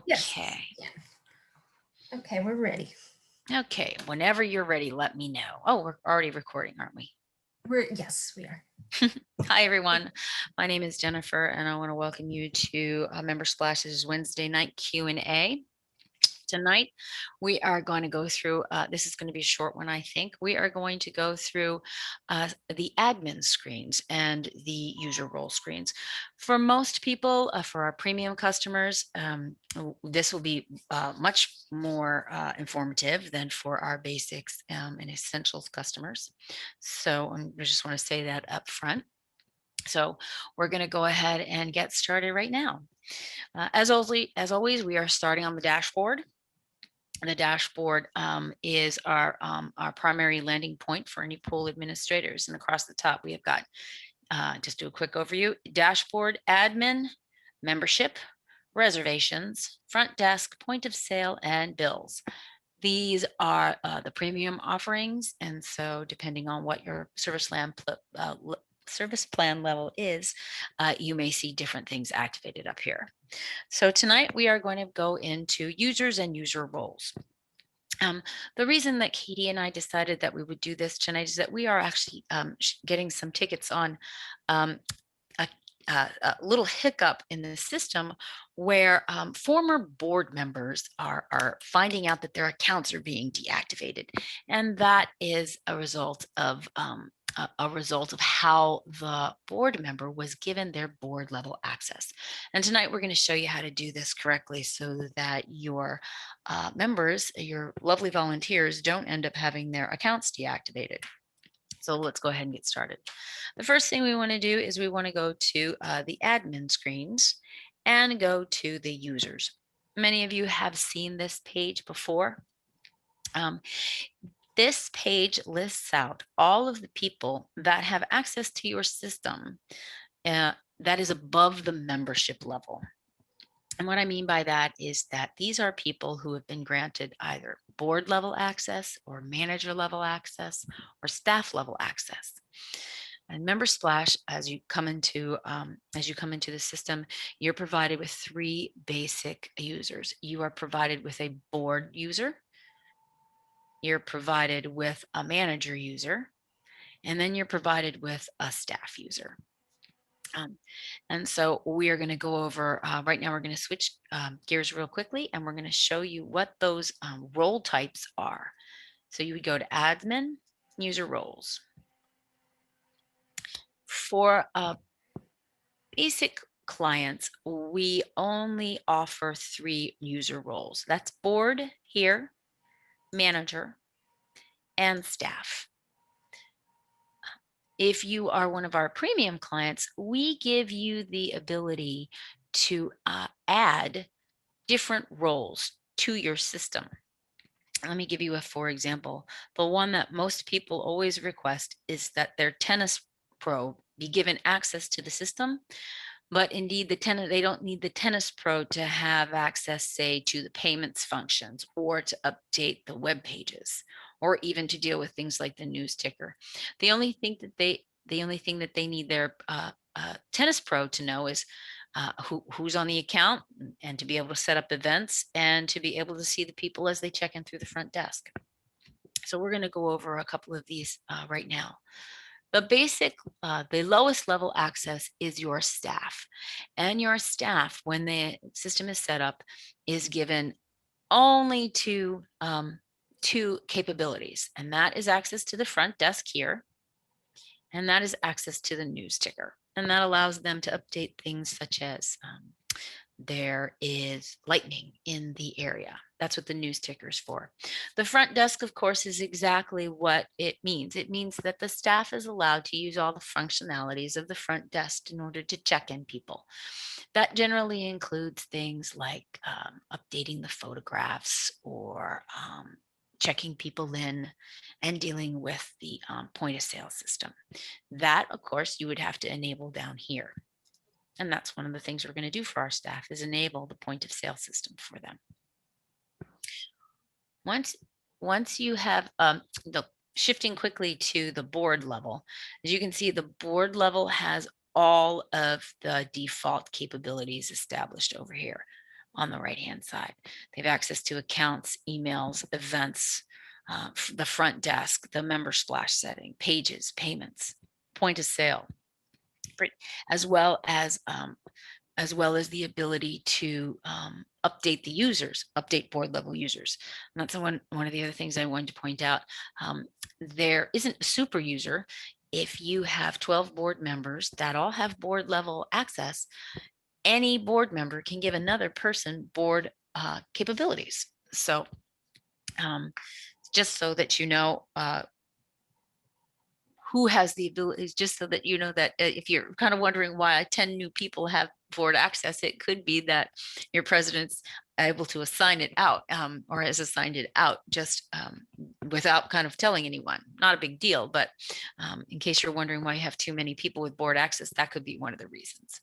Yes. Okay. Yeah. Okay, we're ready. Okay. Whenever you're ready, let me know. Oh, we're already recording, aren't we? Yes, we are. Hi, everyone. My name is Jennifer, and I want to welcome you to Member Splash's Wednesday night Q&A. Tonight, we are going to go through, this is going to be a short one, I think. We are going to go through the admin screens and the user role screens. For most people, for our premium customers, this will be much more informative than for our basics and essentials customers. So I just want to say that up front. So we're going to go ahead and get started right now. As always, we are starting on the dashboard. The dashboard is our primary landing point for any pool administrators. And across the top, we have got, just do a quick overview, dashboard, admin, membership, reservations, front desk, point of sale, and bills. These are the premium offerings. And so depending on what your service plan level is, you may see different things activated up here. So tonight we are going to go into users and user roles. The reason that Katie and I decided that we would do this tonight is that we are actually getting some tickets on um, a, a little hiccup in the system where former board members are finding out that their accounts are being deactivated. And that is a result of how the board member was given their board level access. And tonight we're going to show you how to do this correctly so that your members, your lovely volunteers, don't end up having their accounts deactivated. So let's go ahead and get started. The first thing we want to do is we want to go to the admin screens and go to the users. Many of you have seen this page before. Um, this page lists out all of the people that have access to your system that is above the membership level. And what I mean by that is that these are people who have been granted either board level access or manager level access or staff level access. And Member Splash, as you come into the system, you're provided with three basic users. You are provided with a board user, you're provided with a manager user, and then you're provided with a staff user. And so we are going to go over right now. We're going to switch gears real quickly, and we're going to show you what those role types are. So you would go to admin, user roles. For basic clients, we only offer three user roles. That's board here, manager, and staff. If you are one of our premium clients, we give you the ability to add different roles to your system. Let me give you a for example. The one that most people always request is that their tennis pro be given access to the system, but indeed they don't need the tennis pro to have access, say, to the payments functions or to update the web pages or even to deal with things like the news ticker. The only thing that they need their tennis pro to know is who's on the account and to be able to set up events and to be able to see the people as they check in through the front desk. So we're going to go over a couple of these right now. The lowest level access is your staff. And your staff, when the system is set up, is given only two capabilities, and that is access to the front desk here, and that is access to the news ticker. And that allows them to update things such as there is lightning in the area. That's what the news ticker is for. The front desk, of course, is exactly what it means. It means that the staff is allowed to use all the functionalities of the front desk in order to check in people. That generally includes things like updating the photographs or checking people in and dealing with the point of sale system. That, of course, you would have to enable down here. And that's one of the things we're going to do for our staff is enable the point of sale system for them. Once you have the shifting quickly to the board level, as you can see, the board level has all of the default capabilities established over here. on the right-hand side. They have access to accounts, emails, events, the front desk, the member splash setting, pages, payments, point of sale, as well as the ability to update the users, update board level users. And that's one of the other things I wanted to point out. There isn't a super user. If you have 12 board members that all have board level access, any board member can give another person board capabilities. So just so that you know who has the abilities, just so that you know that if you're kind of wondering why 10 new people have board access, it could be that your president's able to assign it out or has assigned it out just without kind of telling anyone. Not a big deal, but in case you're wondering why you have too many people with board access, that could be one of the reasons.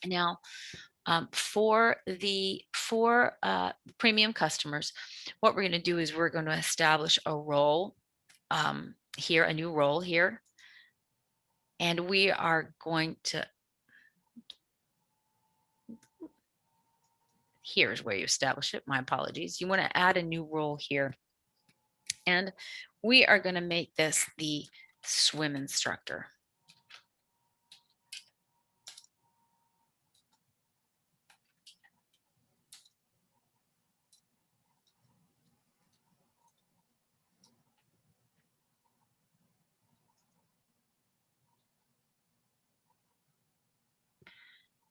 Now, for premium customers, what we're going to do is we're going to establish a role here, a new role here, and we are going to, here's where you establish it. My apologies. You want to add a new role here, and we are going to make this the swim instructor.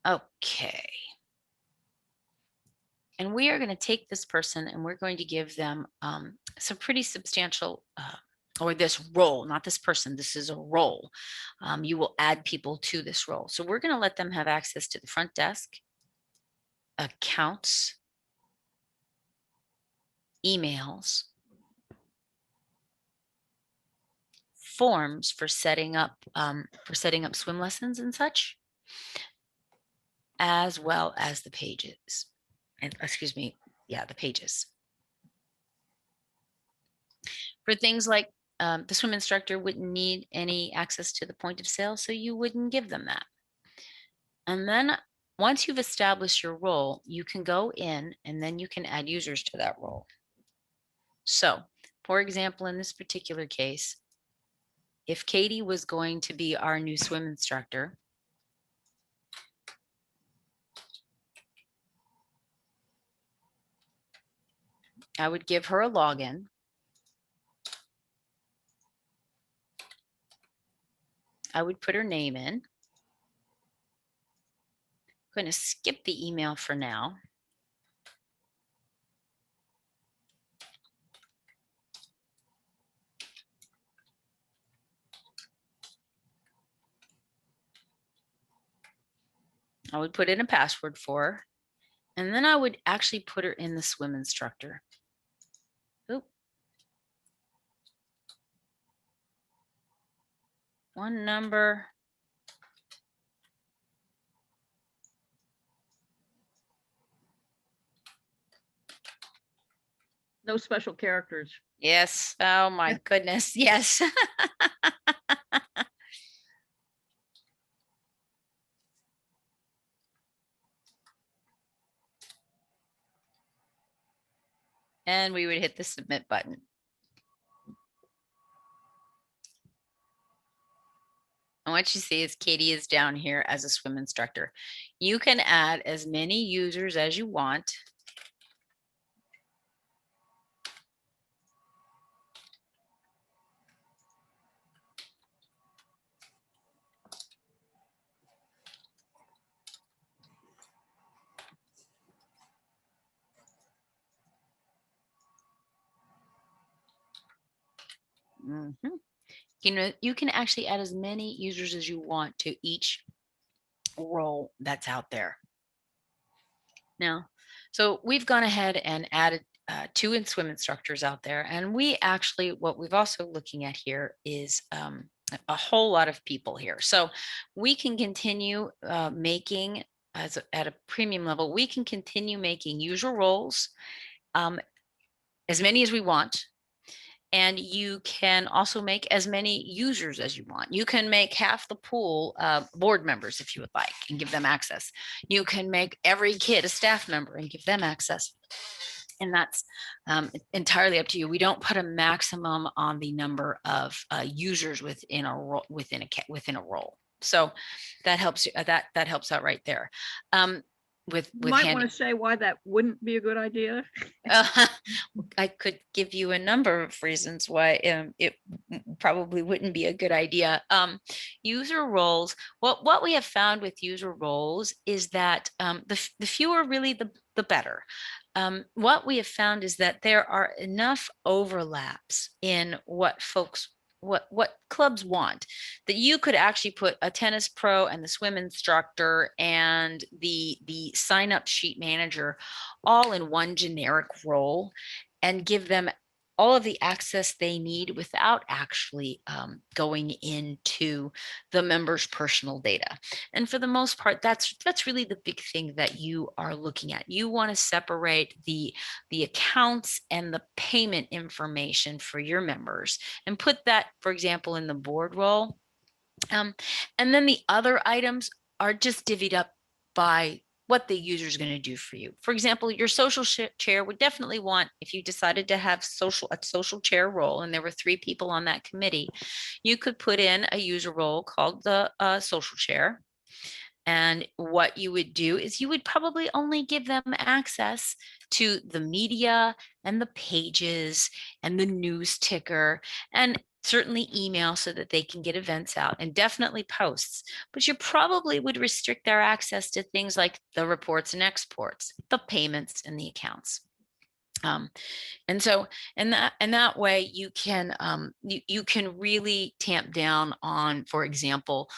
Okay. And we are going to take this person and we're going to give them some pretty substantial, or this role, not this person, this is a role. You will add people to this role. So we're going to let them have access to the front desk, accounts, emails, forms for setting up swim lessons and such, as well as the pages. And excuse me, yeah, the pages. For things like the swim instructor wouldn't need any access to the point of sale, so you wouldn't give them that. And then once you've established your role, you can go in and then you can add users to that role. So, for example, in this particular case, if Katie was going to be our new swim instructor, I would give her a login. I would put her name in. I'm going to skip the email for now. I would put in a password for her, and then I would actually put her in the swim instructor. Oop. One number. No special characters. Yes. Oh my goodness. Yes. And we would hit the submit button. And what you see is Katie is down here as a swim instructor. You can add as many users as you want. You know, you can actually add as many users as you want to each role that's out there. Now, so we've gone ahead and added 2 swim instructors out there. And we actually, what we've also looking at here is a whole lot of people here. So we can continue making, at a premium level, we can continue making user roles, as many as we want. And you can also make as many users as you want. You can make half the pool board members if you would like and give them access. You can make every kid a staff member and give them access. And that's entirely up to you. We don't put a maximum on the number of users within a role. So that helps you. That helps out right there. With You might want handy, to say why that wouldn't be a good idea. I could give you a number of reasons why it probably wouldn't be a good idea. User roles, what we have found with user roles is that the fewer really the better. What we have found is that there are enough overlaps in what clubs want that you could actually put a tennis pro and the swim instructor and the sign up sheet manager all in one generic role and give them all of the access they need without actually going into the member's personal data. And for the most part, that's really the big thing that you are looking at. You want to separate the accounts and the payment information for your members and put that, for example, in the board role. And then the other items are just divvied up by what the user is going to do for you. For example, your social chair would definitely want, if you decided to have a social chair role, and there were 3 people on that committee, you could put in a user role called the social chair. And what you would do is you would probably only give them access to the media and the pages and the news ticker and certainly email so that they can get events out, and definitely posts. But you probably would restrict their access to things like the reports and exports, the payments and the accounts. And so in that way, you can you can really tamp down on, for example,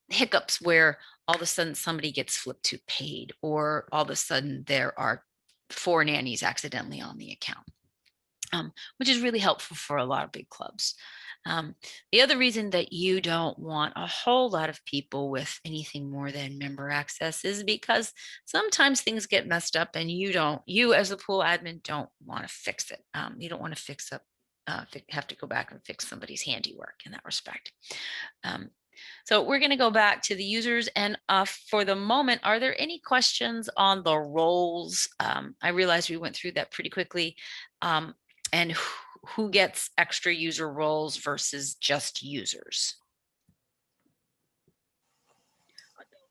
hiccups where all of a sudden somebody gets flipped to paid, or all of a sudden there are 4 nannies accidentally on the account, which is really helpful for a lot of big clubs. The other reason that you don't want a whole lot of people with anything more than member access is because sometimes things get messed up and you as a pool admin don't want to fix it. You don't want to fix up, have to go back and fix somebody's handiwork in that respect. So we're going to go back to the users, and for the moment, are there any questions on the roles? I realize we went through that pretty quickly, and who gets extra user roles versus just users?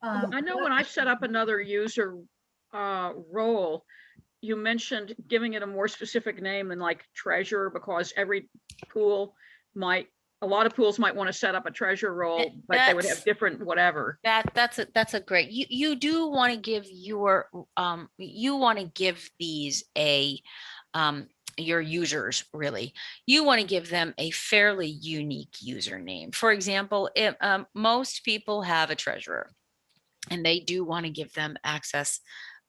I know when I set up another user role, you mentioned giving it a more specific name than like treasurer, because every pool a lot of pools might want to set up a treasurer role, but they would have different whatever. That's a great, you do want to give your you want to give these your users, really, you want to give them a fairly unique username. For example, if most people have a treasurer and they do want to give them access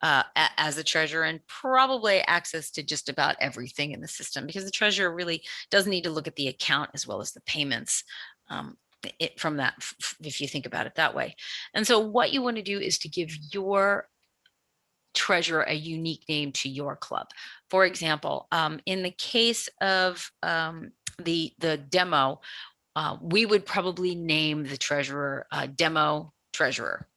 as a treasurer, and probably access to just about everything in the system, because the treasurer really does need to look at the account as well as the payments from that, if you think about it that way. And so what you want to do is to give your treasurer a unique name to your club. For example, in the case of the demo, we would probably name the treasurer demo treasurer,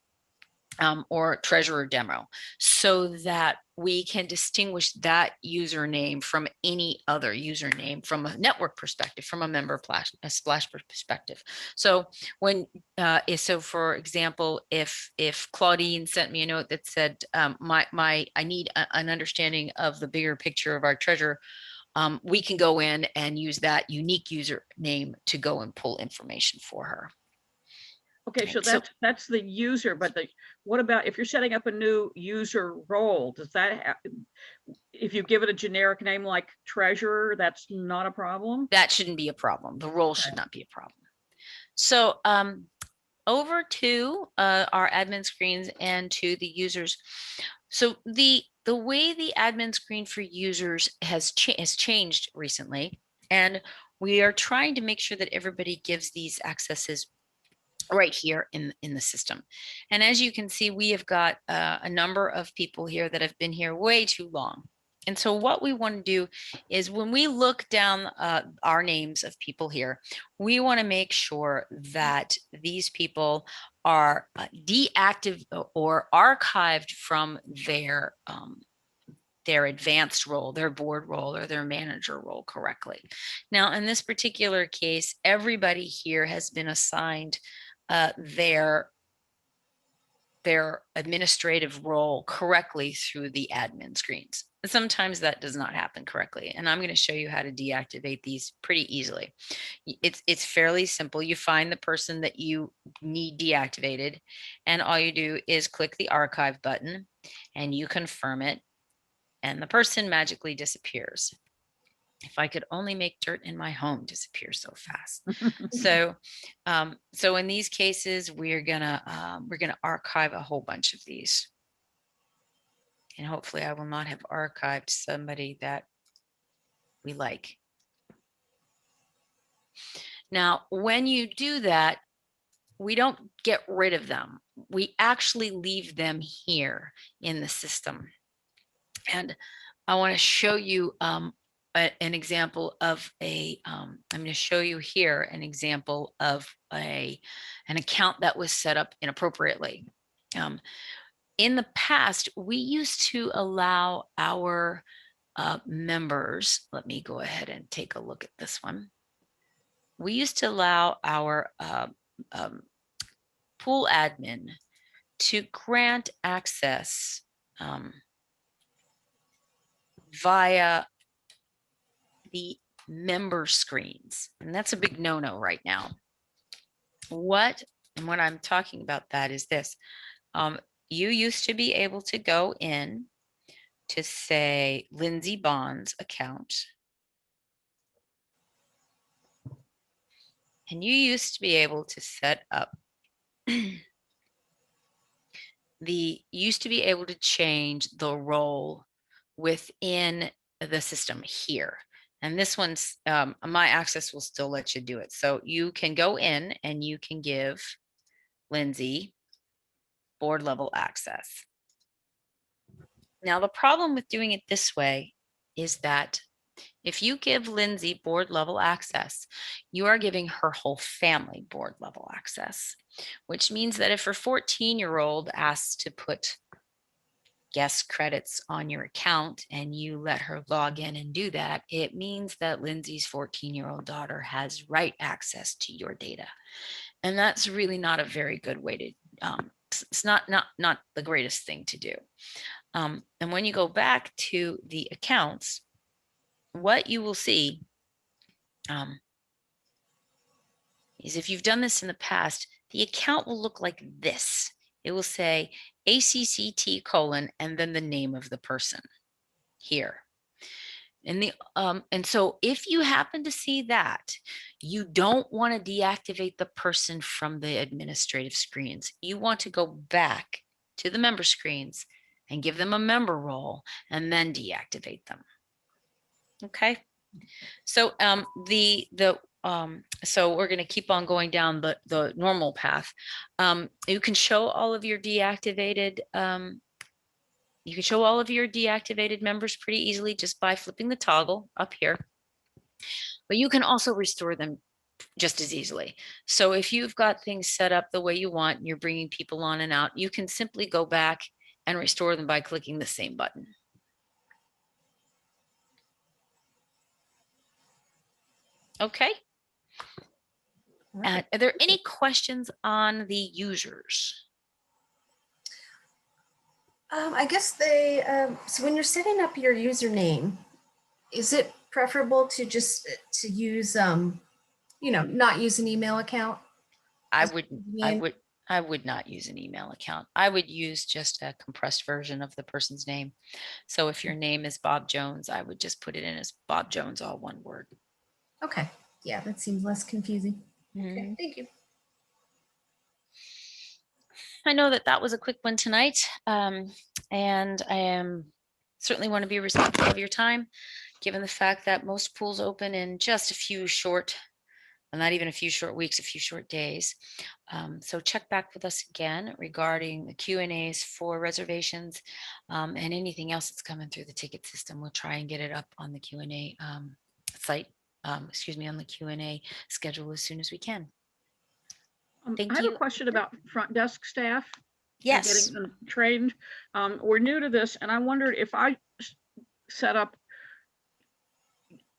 or treasurer demo, so that we can distinguish that username from any other username from a network perspective, from a member splash perspective. So when so for example, if Claudine sent me a note that said I need an understanding of the bigger picture of our treasurer, we can go in and use that unique username to go and pull information for her. Okay, so that's the user, but what about if you're setting up a new user role? Does that if you give it a generic name like treasurer, that's not a problem? That shouldn't be a problem. The role should not be a problem. So over to our admin screens and to the users. So the way the admin screen for users has changed recently, and we are trying to make sure that everybody gives these accesses right here in the system. And as you can see, we have got a number of people here that have been here way too long. And so what we want to do is when we look down our names of people here, we want to make sure that these people are deactivated or archived from their advanced role, their board role, or their manager role correctly. Now, in this particular case, everybody here has been assigned their administrative role correctly through the admin screens. And sometimes that does not happen correctly. And I'm going to show you how to deactivate these pretty easily. It's fairly simple. You find the person that you need deactivated, and all you do is click the archive button and you confirm it, and the person magically disappears. If I could only make dirt in my home disappear so fast. So in these cases, we're gonna archive a whole bunch of these, and hopefully I will not have archived somebody that we like. Now, when you do that, we don't get rid of them. We actually leave them here in the system. And I want to show you an example of I'm going to show you here an example of an account that was set up inappropriately. In the past, we used to allow our members, let me go ahead and take a look at this one. We used to allow our pool admin to grant access via the member screens. And that's a big no-no right now. What I'm talking about that is this. You used to be able to go in to say Lindsay Bond's account. And you used to be able to set up used to be able to change the role within the system here. And this one's, my access will still let you do it. So you can go in and you can give Lindsay board level access. Now, the problem with doing it this way is that if you give Lindsay board level access, you are giving her whole family board level access, which means that if her 14-year-old asks to put guest credits on your account and you let her log in and do that, it means that Lindsay's 14-year-old daughter has right access to your data. And that's really not a very good way to, it's not the greatest thing to do. And when you go back to the accounts, what you will see is if you've done this in the past, the account will look like this. It will say ACCT : and then the name of the person here. And so if you happen to see that, you don't want to deactivate the person from the administrative screens. You want to go back to the member screens and give them a member role and then deactivate them. Okay. So so we're going to keep on going down the normal path. You can show all of your deactivated members pretty easily just by flipping the toggle up here. But you can also restore them just as easily. So if you've got things set up the way you want, and you're bringing people on and out, you can simply go back and restore them by clicking the same button. Okay. Right. Are there any questions on the users? I guess so when you're setting up your username, is it preferable to just to use, not use an email account? I would not use an email account. I would use just a compressed version of the person's name. So if your name is Bob Jones, I would just put it in as Bob Jones, all one word. Okay. Yeah, that seems less confusing. Okay, thank you. I know that was a quick one tonight, and I certainly want to be respectful of your time, given the fact that most pools open in just a few short not even a few short weeks, a few short days. So check back with us again regarding the Q&As for reservations and anything else that's coming through the ticket system. We'll try and get it up on the Q&A site, on the Q&A schedule as soon as we can. Thank I have a you. question about front desk staff. And Yes. getting them trained. We're new to this, and I wondered if I set up,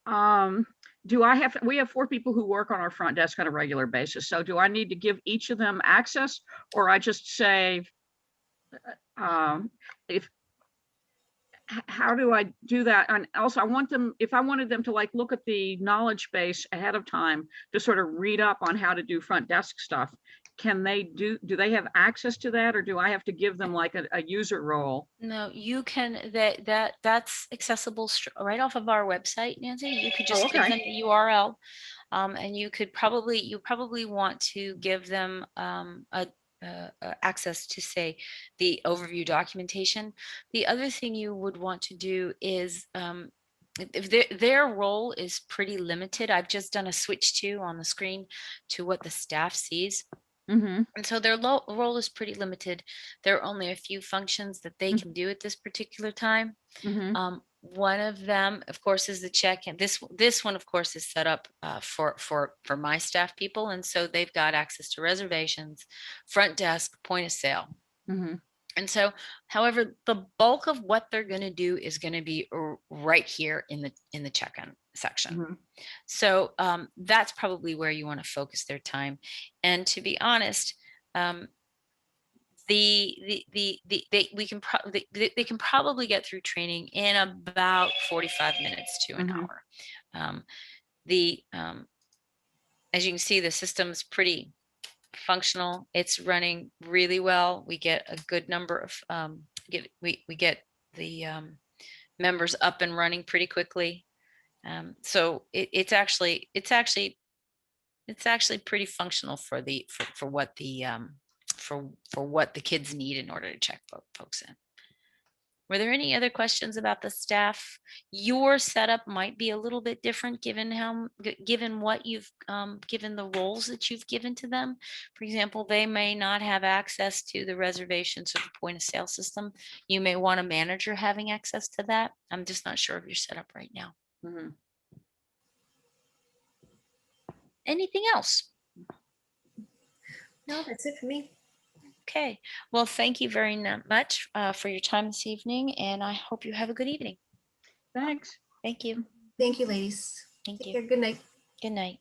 we have 4 people who work on our front desk on a regular basis. So do I need to give each of them access, or I just say, how do I do that? And also if I wanted them to like look at the knowledge base ahead of time to sort of read up on how to do front desk stuff, can they do they have access to that, or do I have to give them like a user role? No, you can, that's accessible right off of our website, Nancy. You could just give okay. them the URL. And you probably want to give them access to, say, the overview documentation. The other thing you would want to do is if their role is pretty limited. I've just done a switch to on the screen to what the staff sees. Mm-hmm. And so their role is pretty limited. There are only a few functions that they can do at this particular time. Mm-hmm. One of them, of course, is the check-in. This one, of course, is set up for my staff people, and so they've got access to reservations, front desk, point of sale. Mm-hmm. And so, however, the bulk of what they're going to do is going to be right here in the check-in section. Mm-hmm. So that's probably where you want to focus their time. And to be honest, they can probably get through training in about 45 minutes to an hour. As you can see, the system's pretty functional. It's running really well. We get a good number of we get the members up and running pretty quickly. So it's actually pretty functional for what the for what the kids need in order to check folks in. Were there any other questions about the staff? Your setup might be a little bit different given what you've given the roles that you've given to them. For example, they may not have access to the reservations or the point of sale system. You may want a manager having access to that. I'm just not sure of your setup right now. Mm-hmm. Anything else? No, that's it for me. Okay, well, thank you very much for your time this evening, and I hope you have a good evening. Thanks. Thank you. Thank you, ladies. Thank Take you. care. Good night. Good night.